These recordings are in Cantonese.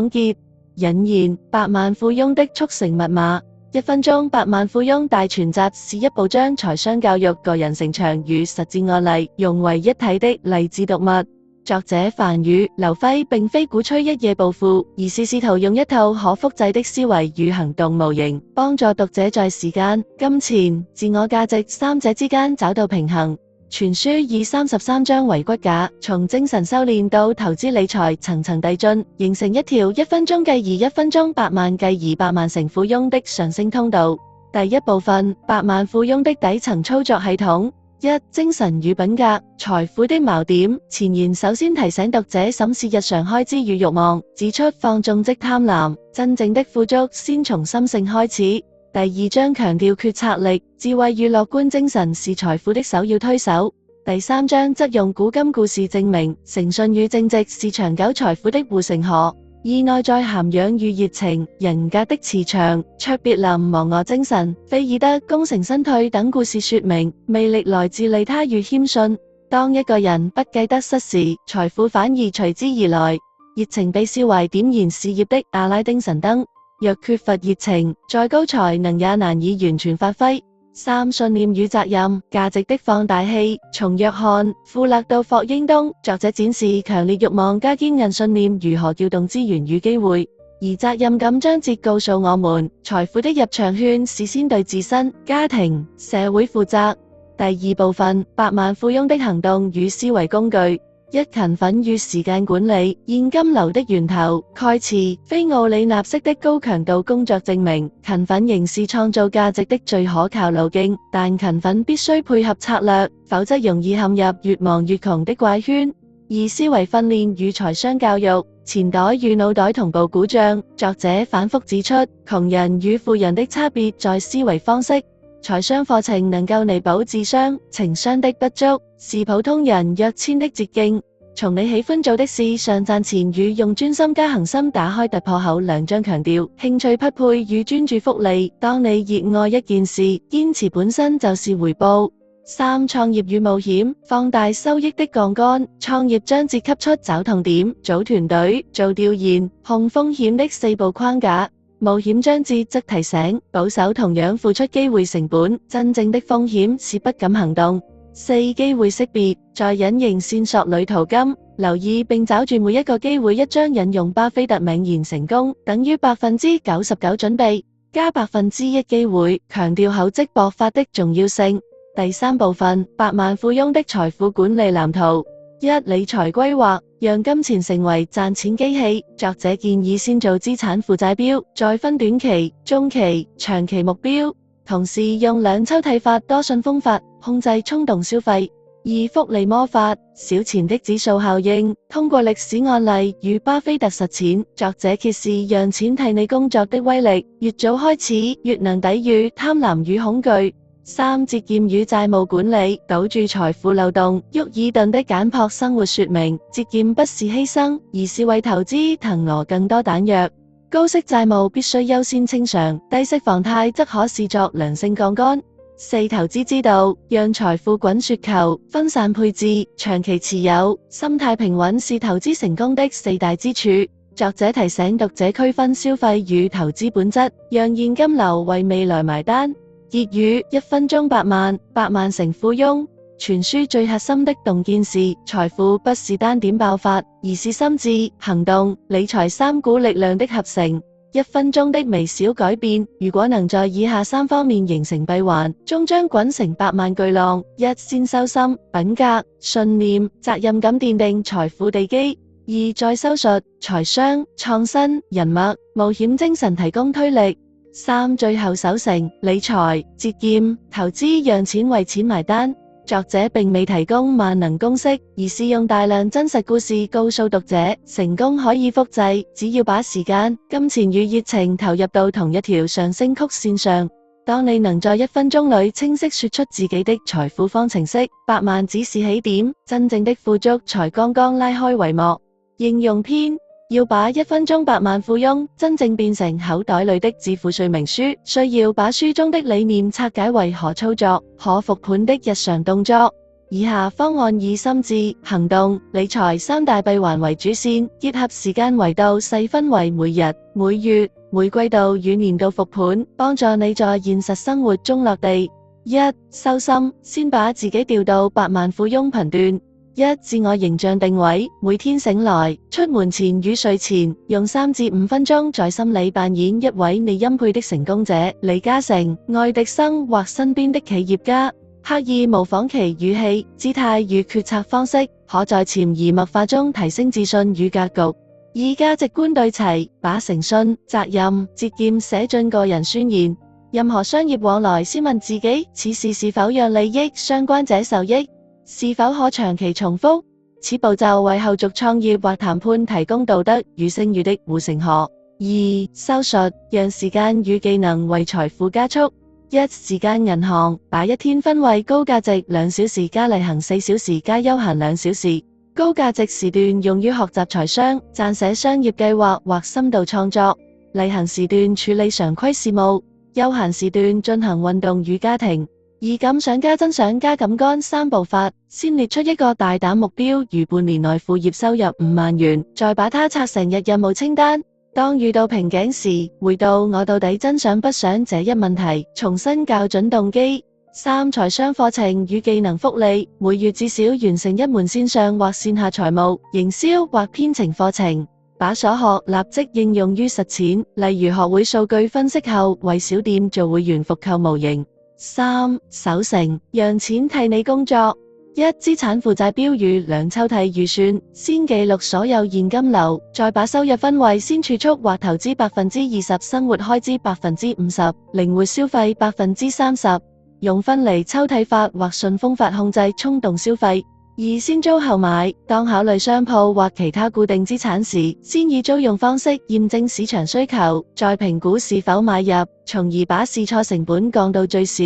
總結引言百萬富翁的速成密碼1分鐘百萬富翁大全集是一部將財商教育、個人成長與實戰案例融為一體的勵志讀物。作者梵宇、劉輝並非鼓吹一夜暴富，而是試圖用一套可複製的思維與行動模型，幫助讀者在時間、金錢、自我價值三者之間找到平衡。全書以33章為骨架，從精神修煉到投資理財層層遞進，形成一條1分鐘繼而1分鐘百萬繼而百萬成富翁的上升通道。第一部分，百萬富翁的底層操作系統。1. 精神與品格，財富的錨點。前言首先提醒讀者審視日常開支與慾望，指出放縱即貪婪，真正的富足先從心性開始。第2章強調決策力，智慧與樂觀精神是財富的首要推手。第3章則用古今故事證明，誠信與正直是長久財富的護城河。以內在涵養與熱情、人格的磁場、卓別林忘我精神、菲爾德功成身退等故事說明，魅力來自利他與謙遜。當一個人不計得失時，財富反而隨之而來。熱情被視為點燃事業的阿拉丁神燈，若缺乏熱情，再高才能也難以完全發揮。3. 信念與責任，價值的放大器。從約翰·富勒到霍英東，作者展示強烈慾望加堅韌信念如何撬動資源與機會，而責任感章節告訴我們，財富的入場券是先對自身、家庭、社會負責。第2部分，百萬富翁的行動與思維工具。1. 勤奮與時間管理，現金流的源頭。蓋茨、菲奧里納式的高強度工作證明，勤奮仍是創造價值的最可靠路徑，但勤奮必須配合策略，否則容易陷入越忙越窮的怪圈。2. 思維訓練與財商教育，錢袋與腦袋同步鼓脹。作者反覆指出，窮人與富人的差別在思維方式。財商課程能夠彌補智商、情商的不足，是普通人躍遷的捷徑。從你喜歡做的事上賺錢與用專心加恒心打開突破口2章強調，興趣匹配與專注複利。當你熱愛一件事，堅持本身就是回報。3. 創業與冒險，放大收益的槓桿。創業章節給出找痛點、組團隊、做調研、控風險的4步框架。冒險章節則提醒，保守同樣付出機會成本，真正的風險是不敢行動。4. 機會識別，在隱形線索裏淘金，留意並抓住每一個機會。1章引用巴菲特名言：成功等於99%準備加1%機會，強調厚積薄發的重要性。第3部分，百萬富翁的財富管理藍圖。1. 理財規劃，讓金錢成為賺錢機器。作者建議先做資產負債表，再分短期、中期、長期目標，同時用兩抽屜法多信封法控制衝動消費。2. 複利魔法，小錢的指數效應，通過歷史案例與巴菲特實踐，作者揭示讓錢替你工作的威力，越早開始越能抵禦貪婪與恐懼。3. 節儉與債務管理，堵住財富漏洞。沃爾頓的簡樸生活說明，節儉不是犧牲，而是為投資騰羅更多彈藥。高息債務必須優先清償，低息房貸則可視作良性槓桿。4. 投資之道，讓財富滾雪球，分散配置，長期持有，心態平穩是投資成功的4大支柱。作者提醒讀者區分消費與投資本質，讓現金流為未來埋單。結語：1分鐘百萬，百萬成富翁。全書最核心的洞見是，財富不是單點爆發，而是心智、行動、理財3股力量的合成。1分鐘的微小改變，如果能在以下3方面形成閉環，終將滾成百萬巨浪。1. 先修心、品格、信念、責任感奠定財富地基。2. 再修術、財商、創新、人脈、冒險精神提供推力。3. 最後守成，理財、節儉、投資，讓錢為錢埋單。作者並未提供萬能公式，而是用大量真實故事告訴讀者，成功可以複製，只要把時間、金錢與熱情投入到同一條上升曲線上。當你能在1分鐘裏清晰說出自己的財富方程式，百萬只是起點，真正的富足才剛剛拉開帷幕。應用篇。要把1分鐘百萬富翁真正變成口袋裏的致富說明書，需要把書中的理念拆解為可操作、可復盤的日常動作。以下方案以心智、行動、理財三大閉環為主線，結合時間維度細分為每日、每月、每季度與年度復盤，幫助你在現實生活中落地。一、收心，先把自己調到百萬富翁頻段。一、自我形象定位，每天醒來、出門前與睡前，用3至5分鐘在心裏扮演一位你欽佩的成功者，李嘉誠、愛迪生或身邊的企業家。刻意模仿其語氣、姿態與決策方式，可在潛移默化中提升自信與格局。二、價值觀對齊，把誠信、責任、節儉寫進個人宣言。任何商業往來，先問自己此事是否讓利益相關者受益，是否可長期重複。此步驟為後續創業或談判提供道德與聲譽的護城河。二、收術，讓時間與技能為財富加速。一、時間銀行，把一天分為高價值2小時加例行4小時加休閒2小時。高價值時段用於學習財商、撰寫商業計劃或深度創作；例行時段處理常規事務；休閒時段進行運動與家庭。以敢想加增想加敢幹3步法，先列出一個大膽目標，如半年內副業收入5萬元，再把它拆成日任務清單。當遇到瓶頸時，回到我到底真想不想這一問題，重新校準動機。3、財商課程與技能福利，每月至少完成一門線上或線下財務、營銷或編程課程，把所學立即應用於實踐。例如學會數據分析後，為小店做會員復購模型。3、守成，讓錢替你工作。一、資產負債表與2抽屜預算，先記錄所有現金流，再把收入分為先儲蓄或投資20%、生活開支50%、靈活消費30%，用分離抽屜法或順豐法控制衝動消費。二、先租後買，當考慮商鋪或其他固定資產時，先以租用方式驗證市場需求，再評估是否買入，從而把試錯成本降到最少。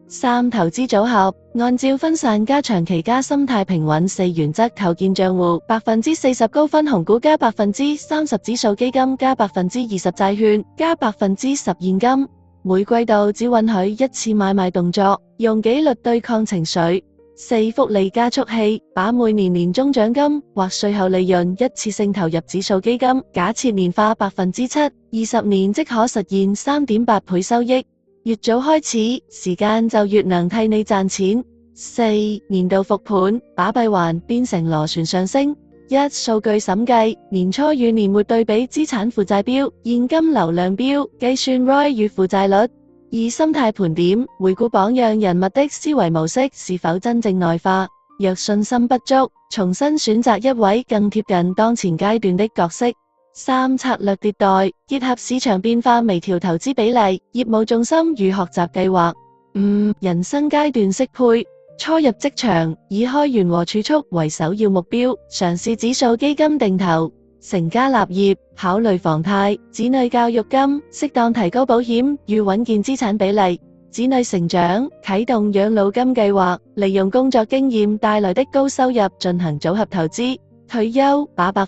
3、投資組合，按照分散加長期加心態平穩4原則構建賬戶，40%高分紅股加30%指數基金加20%債券加10%現金，每季度只允許1次買賣動作，用紀律對抗情緒。4、複利加速器，把每年年終獎金或稅後利潤一次性投入指數基金，假設年化7%，20年即可實現3.8倍收益。越早開始，時間就越能替你賺錢。4、年度復盤，把閉環變成螺旋上升。一、數據審計，年初與年末對比資產負債表、現金流量表，計算 ROI 與負債率。2、心態盤點，回顧榜樣人物的思維模式是否真正內化。若信心不足，重新選擇一位更貼近當前階段的角色。3、策略迭代，結合市場變化微調投資比例、業務重心與學習計劃。5、人生階段適配，初入職場，以開源和儲蓄為首要目標，嘗試指數基金定投；成家立業，考慮房貸、子女教育金，適當提高保險與穩健資產比例；子女成長，啟動養老金計劃，利用工作經驗帶來的高收入進行組合投資。退休，把60%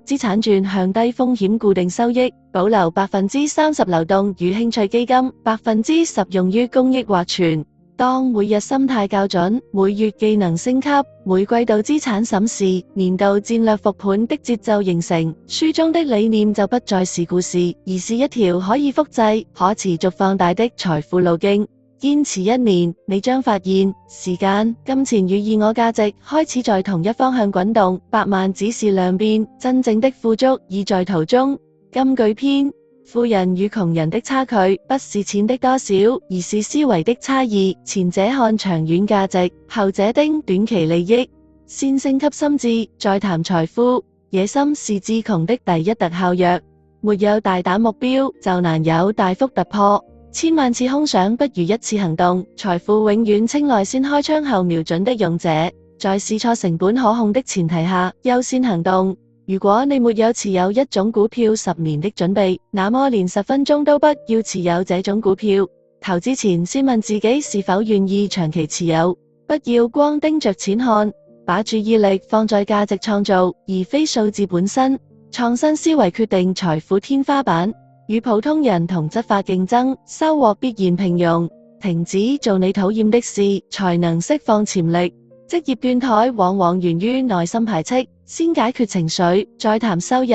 資產轉向低風險固定收益，保留30%流動與興趣基金，10%用於公益或存。當每日心態校準，每月技能升級，每季度資產審視，年度戰略復盤的節奏形成，書中的理念就不再是故事，而是一條可以複製、可持續放大的財富路徑。堅持1年，你將發現時間、金錢與自我價值開始在同一方向滾動。百萬只是量變，真正的富足已在途中。金句篇：富人與窮人的差距不是錢的多少，而是思維的差異。前者看長遠價值，後者盯短期利益。先升級心智，再談財富。野心是至窮的第一特效藥。沒有大膽目標，就難有大幅突破。千萬次空想不如一次行動，財富永遠青睞先開槍後瞄準的勇者，在試錯成本可控的前提下，優先行動。如果你沒有持有一種股票10年的準備，那麼連10分鐘都不要持有這種股票。投資前先問自己是否願意長期持有，不要光盯着錢看，把注意力放在價值創造，而非數字本身。創新思維決定財富天花板。與普通人同質化競爭，收穫必然平庸。停止做你討厭的事，才能釋放潛力。職業倦怠往往源於內心排斥，先解決情緒，再談收入。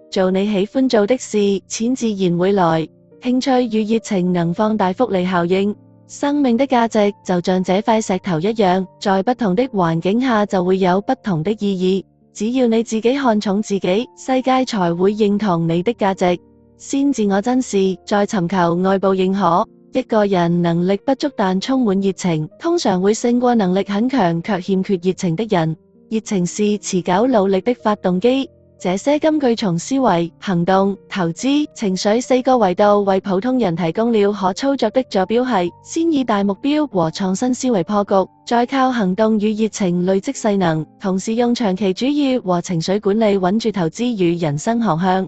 做你喜歡做的事，錢自然會來。興趣與熱情能放大複利效應。生命的價值就像這塊石頭一樣，在不同的環境下就會有不同的意義。只要你自己看重自己，世界才會認同你的價值。先自我珍視，再尋求外部認可。一個人能力不足但充滿熱情，通常會勝過能力很強卻欠缺熱情的人。熱情是持久努力的發動機。這些金句從思維、行動、投資、情緒四個維度為普通人提供了可操作的坐標系。先以大目標和創新思維破局，再靠行動與熱情累積勢能，同時用長期主義和情緒管理穩住投資與人生航向。